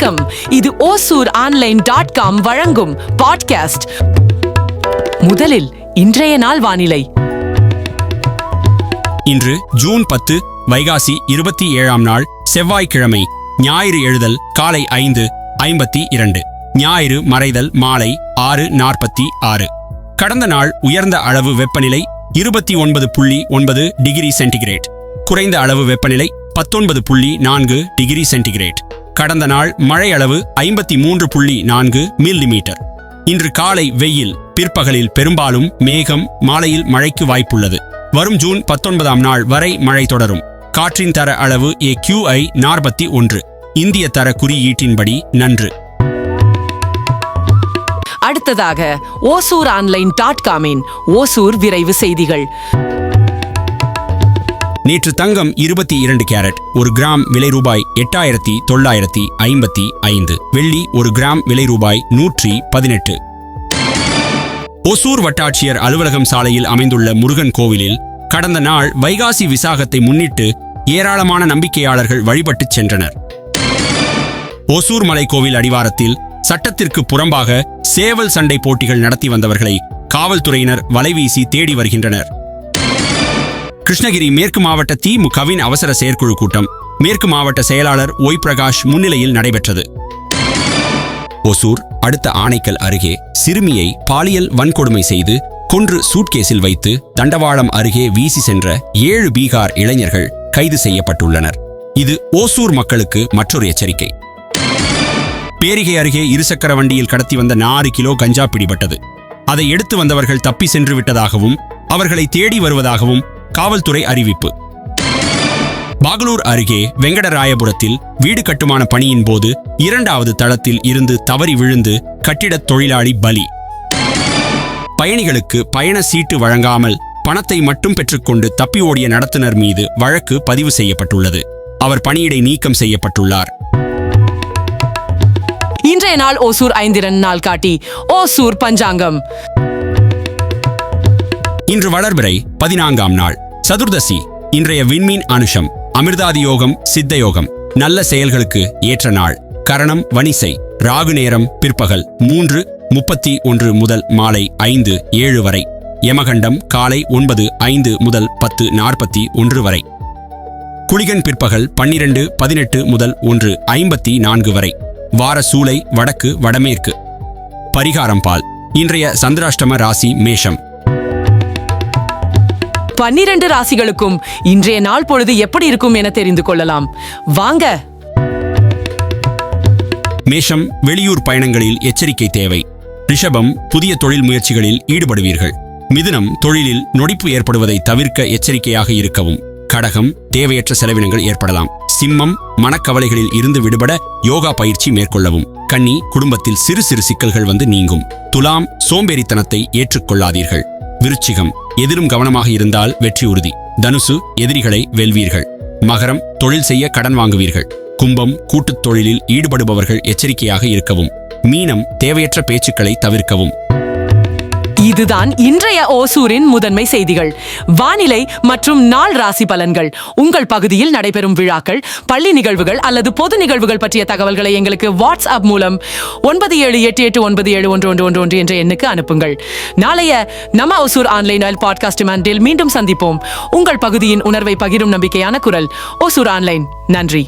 வணக்கம். இது OSUROnline.com வழங்கும் பாட்காஸ்ட். முதலில் இன்றைய நாள் வானிலை. இன்று ஜூன் 10 வைகாசி 27ஆம் நாள் செவ்வாய்க்கிழமை. ஞாயிறு எழுதல் காலை 5:52. ஞாயிறு மறைதல் மாலை 6:46. கடந்த நாள் உயர்ந்த அளவு வெப்பநிலை 29.9 டிகிரி சென்டிகிரேட். குறைந்த அளவு வெப்பநிலை 19.4 டிகிரி சென்டிகிரேட். கடந்த நாள் மழை அளவு 53.4 மில்லிமீட்டர். இன்று காலை வெயில், பிற்பகலில் பெரும்பாலும் மேகம், மாலையில் மழைக்கு வாய்ப்புள்ளது. வரும் ஜூன் 19ஆம் நாள் வரை மழை தொடரும். காற்றின் தர அளவு AQI 41. இந்திய தர குறியீட்டின்படி நன்று. அடுத்ததாக OSUROnline.com-இன் ஓசூர் விரைவு செய்திகள். நேற்று தங்கம் 22 கேரட் 1 கிராம் விலை ரூபாய் 8,955. வெள்ளி 1 கிராம் விலை ரூபாய் 118. ஒசூர் வட்டாட்சியர் அலுவலகம் சாலையில் அமைந்துள்ள முருகன் கோவிலில் கடந்த நாள் வைகாசி விசாகத்தை முன்னிட்டு ஏராளமான நம்பிக்கையாளர்கள் வழிபட்டுச் சென்றனர். ஒசூர் மலை கோவில் அடிவாரத்தில் சட்டத்திற்கு புறம்பாக சேவல் சண்டை போட்டிகள் நடத்தி வந்தவர்களை காவல்துறையினர் வலைவீசி தேடி வருகின்றனர். கிருஷ்ணகிரி மேற்கு மாவட்ட திமுகவின் அவசர செயற்குழு கூட்டம் மேற்கு மாவட்ட செயலாளர் ஒய் பிரகாஷ் முன்னிலையில் நடைபெற்றது. ஒசூர் அடுத்த ஆனைக்கல் அருகே சிறுமியை பாலியல் வன்கொடுமை செய்து கொன்று சூட்கேஸில் வைத்து தண்டவாளம் அருகே வீசி சென்ற 7 பீகார் இளைஞர்கள் கைது செய்யப்பட்டுள்ளனர். இது ஓசூர் மக்களுக்கு மற்றொரு எச்சரிக்கை. பேரிகை அருகே இருசக்கர வண்டியில் கடத்தி வந்த 4 கிலோ கஞ்சா பிடிபட்டது. அதை எடுத்து வந்தவர்கள் தப்பி சென்று விட்டதாகவும் அவர்களை தேடி வருவதாகவும் காவல்துறை அறிவிப்பு. பாகலூர் அருகே வெங்கடராயபுரத்தில் வீடு கட்டுமான பணியின் போது 2வது தளத்தில் இருந்து தவறி விழுந்து கட்டிடத் தொழிலாளி பலி. பயணிகளுக்கு பயண சீட்டு வழங்காமல் பணத்தை மட்டும் பெற்றுக்கொண்டு தப்பி ஓடிய நடத்துனர் மீது வழக்கு பதிவு செய்யப்பட்டுள்ளது. அவர் பணியிடை நீக்கம் செய்யப்பட்டுள்ளார். இன்றைய நாள் ஓசூர் 5 நாள் காட்டி ஓசூர் பஞ்சாங்கம். இன்று வளர்பிறை 14ஆம் நாள் சதுர்தசி. இன்றைய விண்மீன் அனுஷம். அமிர்தாதி யோகம், சித்த யோகம். நல்ல செயல்களுக்கு ஏற்ற நாள். கரணம் வனிசை. ராகு நேரம் பிற்பகல் 3:31 முதல் மாலை 5:07 வரை. யமகண்டம் காலை 9:05 முதல் 10:41 வரை. குளிகன் பிற்பகல் 12:18 முதல் 1:54 வரை. வார சூலை வடக்கு வடமேற்கு. பரிகாரம் பால். இன்றைய சந்திராஷ்டம ராசி மேஷம். 12 ராசிகளுக்கும் இன்றைய நாள் பொழுது எப்படி இருக்கும் என தெரிந்து கொள்ளலாம். வாங்க. மேஷம் வெளியூர் பயணங்களில் எச்சரிக்கை தேவை. ரிஷபம் புதிய தொழில் முயற்சிகளில் ஈடுபடுவீர்கள். மிதுனம் தொழிலில் நொடிப்பு ஏற்படுவதை தவிர்க்க எச்சரிக்கையாக இருக்கவும். கடகம் தேவையற்ற செலவினங்கள் ஏற்படலாம். சிம்மம் மனக்கவலைகளில் இருந்து விடுபட யோகா பயிற்சி மேற்கொள்ளவும். கன்னி குடும்பத்தில் சிறு சிறு சிக்கல்கள் வந்து நீங்கும். துலாம் சோம்பேறித்தனத்தை ஏற்றுக்கொள்ளாதீர்கள். விருச்சிகம் எதிலும் கவனமாக இருந்தால் வெற்றி உறுதி. தனுசு எதிரிகளை வெல்வீர்கள். மகரம் தொழில் செய்ய கடன் வாங்குவீர்கள். கும்பம் கூட்டுத் தொழிலில் ஈடுபடுபவர்கள் எச்சரிக்கையாக இருக்கவும். மீனம் தேவையற்ற பேச்சுக்களை தவிர்க்கவும். இதுதான் இன்றைய ஓசூரின் முதன்மை செய்திகள். வானிலை மற்றும் நாள் ராசி பலன்கள். உங்கள் பகுதியில் நடைபெறும் விழாக்கள், பள்ளி நிகழ்வுகள் அல்லது பொது நிகழ்வுகள் பற்றிய தகவல்களை எங்களுக்கு வாட்ஸ்அப் மூலம் 9788971111 என்ற எண்ணுக்கு அனுப்புங்கள். நாளைய நம்ம ஓசூர் ஆன்லைன் பாட்காஸ்ட் மீண்டும் சந்திப்போம். உங்கள் பகுதியின் உணர்வை பகிரும் நம்பிக்கையான குரல் ஓசூர் ஆன்லைன். நன்றி.